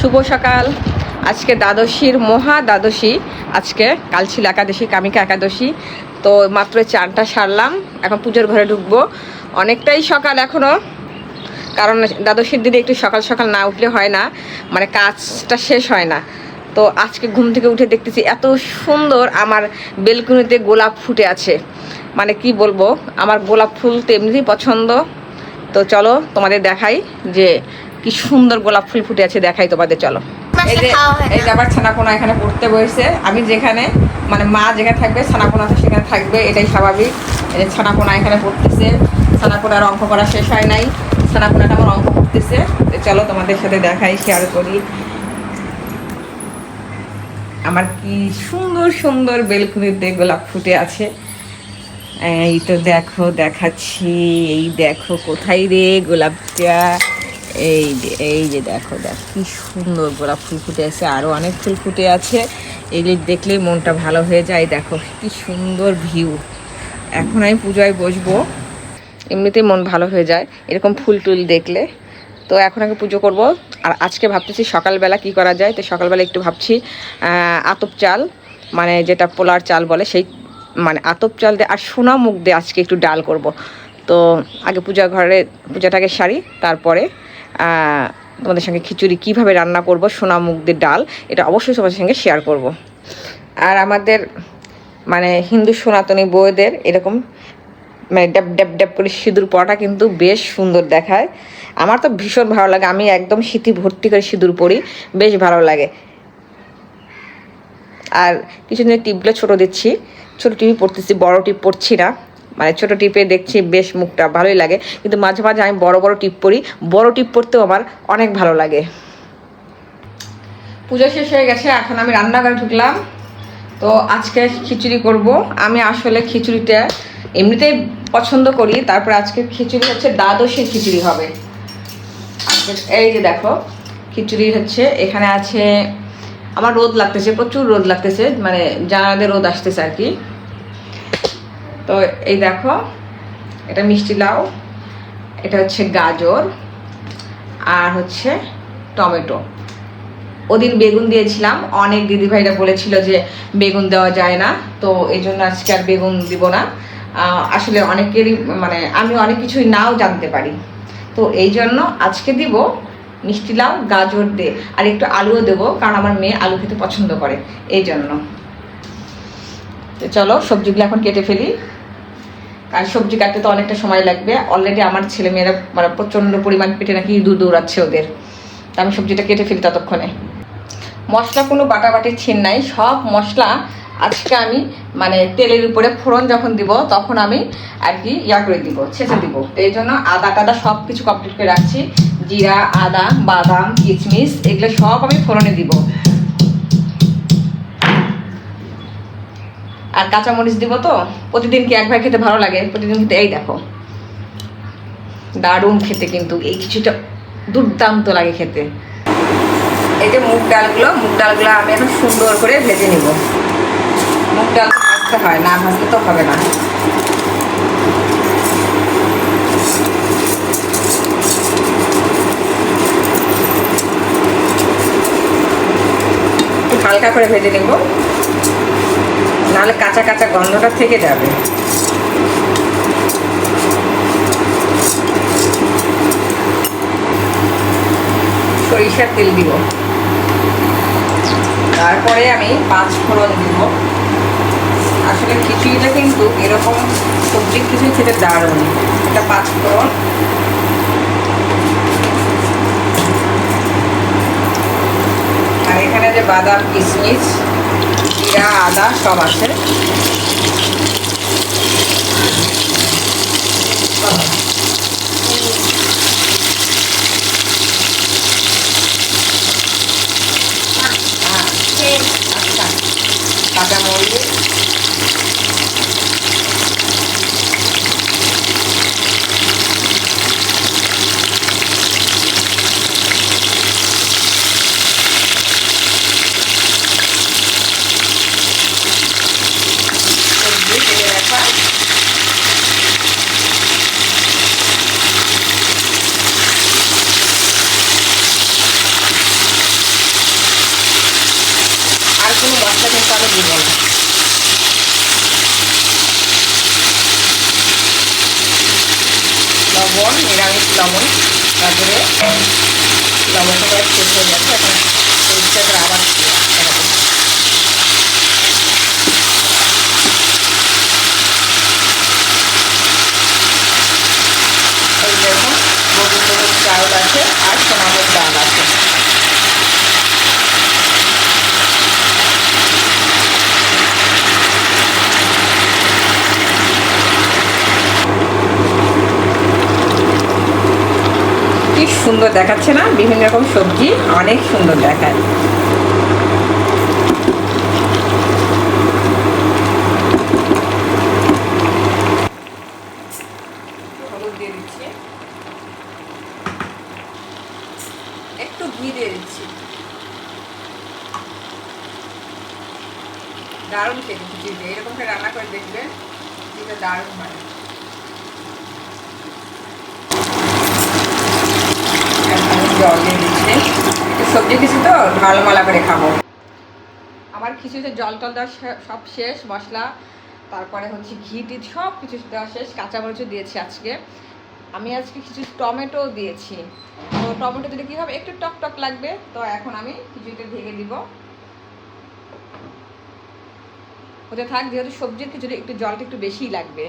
শুভ সকাল। আজকে দ্বাদশীর মহা দ্বাদশী। আজকে কাল ছিল একাদশী, কামিকা একাদশী। তো মাত্র চানটা সারলাম, এখন পুজোর ঘরে ঢুকবো। অনেকটাই সকাল এখনও, কারণ দ্বাদশীর দিনে একটু সকাল সকাল না উঠলে হয় না, মানে কাজটা শেষ হয় না। তো আজকে ঘুম থেকে উঠে দেখতেছি এত সুন্দর আমার বেলকুনিতে গোলাপ ফুটে আছে। মানে কি বলবো, আমার গোলাপ ফুল তো এমনিতেই পছন্দ। তো চলো তোমাদের দেখাই যে কি সুন্দর গোলাপ ফুল ফুটে আছে, দেখাই তোমাদের। চলো, এই যে আবার ছানাপোনা এখানে পড়তে বসেছে। আমি যেখানে, মানে মা যেখানে থাকবে ছানাপোনা তো সেখানে থাকবে, এটাই স্বাভাবিক। এই যে ছানাপোনা এখানে পড়তেছে, ছানাপোনার অঙ্ক করা শেষ হয় নাই, ছানাপোনাটা আমার অঙ্ক করতেছে। চলো তোমাদের সাথে দেখাই, শেয়ার করি আমার কি সুন্দর সুন্দর বেলকুনিতে গোলাপ ফুটে আছে। এই তো দেখো, দেখাচ্ছি। এই দেখো কোথায় রে গোলাপটা, এই যে দেখো কি সুন্দর গোলাপ ফুল ফুটে আছে। আরও অনেক ফুল ফুটে আছে, এগুলি দেখলেই মনটা ভালো হয়ে যায়। দেখো কি সুন্দর ভিউ। এখন আমি পূজায় বসবো, এমনিতেই মন ভালো হয়ে যায় এরকম ফুল টুল দেখলে। তো এখন আগে পুজো করব। আর আজকে ভাবতেছি সকালবেলা কি করা যায়। তো সকালবেলা একটু ভাবছি আতপ চাল, মানে যেটা পোলার চাল বলে, সেই মানে আতপ চাল দিয়ে আর সোনা মুগ দিয়ে আজকে একটু ডাল করব। তো আগে পূজা ঘরে পূজাটাকে সারি, তারপরে তোমাদের সঙ্গে খিচুড়ি কিভাবে রান্না করব, সোনা মুগ দিয়ে ডাল, এটা অবশ্যই তোমাদের সঙ্গে শেয়ার করব। আর আমাদের মানে হিন্দু সনাতনী বউদের এরকম মানে ড্যাব ড্যাব ড্যাব করে সিঁদুর পরাটা কিন্তু বেশ সুন্দর দেখায়। আমার তো ভীষণ ভালো লাগে, আমি একদম সিঁথি ভর্তি করে সিঁদুর পরি, বেশ ভালো লাগে। আর কিছুদিন টিপগুলো ছোটো দিচ্ছি, ছোটো টিপই পরতেছি, বড় টিপ পরছি না। মানে ছোটো টিপে দেখছি বেশ মুখটা ভালোই লাগে, কিন্তু মাঝে মাঝে আমি বড় বড় টিপ পরি। বড় টিপ পরতেও আমার অনেক ভালো লাগে। পুজো শেষ হয়ে গেছে, এখন আমি রান্নাঘরে ঢুকলাম। তো আজকে খিচুড়ি করব। আমি আসলে খিচুড়িটা এমনিতেই পছন্দ করি, তারপর আজকে খিচুড়ি হচ্ছে দ্বাদশীর খিচুড়ি হবে আজকে। এই যে দেখো খিচুড়ি হচ্ছে, এখানে আছে আমার রোদ লাগতেছে, প্রচুর রোদ লাগতেছে, মানে জানালাতে রোদ আসতেছে আর কি। তো এই দেখো, এটা মিষ্টি লাউ, এটা হচ্ছে গাজর, আর হচ্ছে টমেটো। ওদিন বেগুন দিয়েছিলাম, অনেক দিদিভাইরা বলেছিল যে বেগুন দেওয়া যায় না, তো এই জন্য আজকে আর বেগুন দিব না। আসলে অনেকেরই মানে আমি অনেক কিছুই নাও জানতে পারি, তো এই জন্য আজকে দিব মিষ্টি লাউ গাজর দিয়ে, আর একটু আলুও দেবো, কারণ আমার মেয়ে আলু খেতে পছন্দ করে, এই জন্য। তো চলো সবজিগুলো এখন কেটে ফেলি, কারণ সবজি কাটতে তো অনেকটা সময় লাগবে। অলরেডি আমার ছেলেমেয়েরা মানে প্রচণ্ড পরিমাণ পেটে নাকি ইঁদুর দৌড়াচ্ছে ওদের, তা আমি সবজিটা কেটে ফেলি ততক্ষণে। মশলা কোনো বাটাবাটির ছিন নাই, সব মশলা আজকে আমি মানে তেলের উপরে ফোড়ন যখন দিব তখন আমি আর কি করে দিব, ছেঁচে দিব। তো এই জন্য আদা টাদা সব কিছু কমপ্লিট করে রাখছি, জিরা, আদা, বাদাম, কিশমিশ, এগুলো সব আমি ফোড়নে দিব। আর কাঁচামরিচ দিব। তো প্রতিদিন কি একবার খেতে ভালো লাগে? প্রতিদিন খেতে এই দেখো দারুণ খেতে, কিন্তু এই কিছুটা দুর্দান্ত লাগে খেতে। এই যে মুগ ডালগুলো আমি এখন সুন্দর করে ভেজে নিব। মুগ ডাল ভাজতে হয়, না ভাজলে তো হবে না। একটু হালকা করে ভেজে নিব, নাহলে কাঁচা কাঁচা গন্ধটা থেকে যাবে। সরিষার তেল দিব, তারপরে আমি 5 ফোড়ন দিব। আসলে খিচুড়িটা কিন্তু এরকম সবজি খিচুড়ি খেতে দারুণ। এটা 5 ফোড়ন, আর এখানে যে বাদাম, কিশমিশ, জিরা, আদা সব আছে। কাঁচামরিচ, সবজি কেটে রাখা, কি বলবো, লবণ, নিরামিষ লবণ, তারপরে লবণটা করে শেষ হয়ে যাচ্ছে। এখন সরিষাটা আবার এই দেখুন গোবিন্দভোগ চাউল আছে আর সোনামুগ ডাল আছে। কি সুন্দর দেখাচ্ছে না, বিভিন্ন রকম সবজি অনেক সুন্দর দেখায়। হলুদ দিয়ে দিচ্ছি, একটু ঘি দিয়ে দিচ্ছি। দারুণ খেতে খিচুড়ি, এরকম করে রান্না করে দেখবেন, খিচুড়িটা দারুণ হয়। জল দিয়ে দিচ্ছি, একটু সবজি কিছু তো ঢালমালা করে খাবো। আমার খিচুড়িতে জল টল দেওয়া সব শেষ, মশলা তারপরে হচ্ছে ঘি টি সব কিছু দেওয়া শেষ, কাঁচামরিচও দিয়েছি আজকে। আমি আজকে কিছু টমেটো দিয়েছি, তো টমেটো দিলে কী হবে, একটু টক টক লাগবে। তো এখন আমি খিচুড়িটা ঢেকে দিব, ওটা থাক, যেহেতু সবজির খিচুড়ি একটু জলটা একটু বেশিই লাগবে।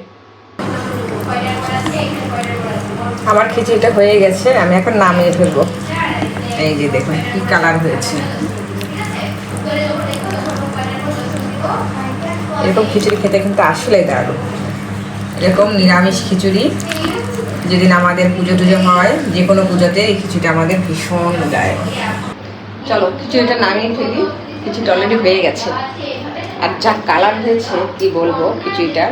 আমার খিচুড়িটা হয়ে গেছে, আমি এখন নামিয়ে ফেলবো। এই যে দেখুন কি কালার হয়েছে। এরকম খিচুড়ি খেতে কিন্তু আসলে দারুণ। এরকম নিরামিষ খিচুড়ি যেদিন আমাদের পুজো টুজো হয়, যে কোনো পুজোতে এই খিচুড়িটা আমাদের ভীষণ গায়ে। চলো খিচুড়িটা নামিয়ে ফেলি, খিচুড়িটা অলরেডি হয়ে গেছে। আর যা কালার হয়েছে কি বলবো খিচুড়িটার,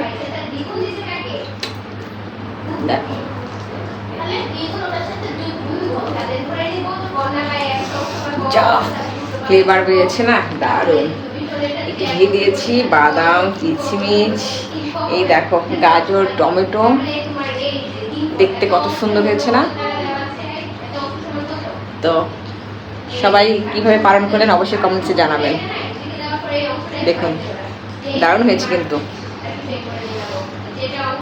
দেখো যা ফ্লেভার বেরিয়েছে না, দারুণ। ঘি দিয়েছি, বাদাম, কিচমিচ, এই দেখো গাজর, টমেটো, দেখতে কত সুন্দর হয়েছে না। তো সবাই কিভাবে পালন করেন অবশ্যই কমেন্টসে জানাবেন। দেখুন দারুণ হয়েছে কিন্তু।